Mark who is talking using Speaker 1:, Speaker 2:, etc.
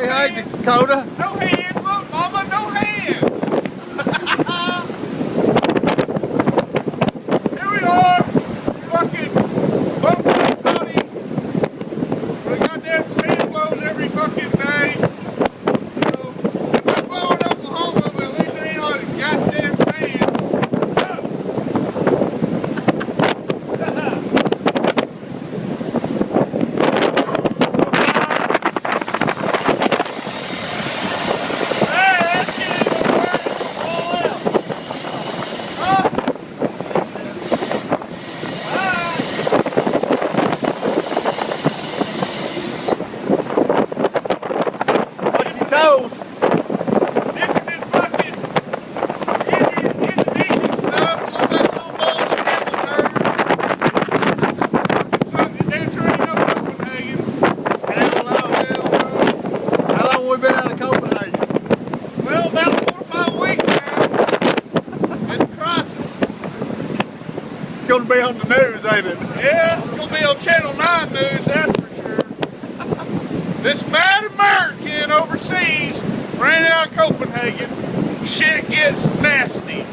Speaker 1: Say hi to Dakota.
Speaker 2: No hands, look, Mama, no hands. Here we are, fucking bumping County. We got damn sand blows every fucking day. So, if we're blowing Oklahoma, but at least it ain't on a goddamn sand.
Speaker 1: Watch your toes. How long we been out of Copenhagen?
Speaker 2: Well, about 4 or 5 weeks now. It's a crisis.
Speaker 1: It's gonna be on the news, ain't it?
Speaker 2: Yeah, it's gonna be on Channel 9 news, that's for sure. This mad American overseas ran out of Copenhagen. Shit gets nasty.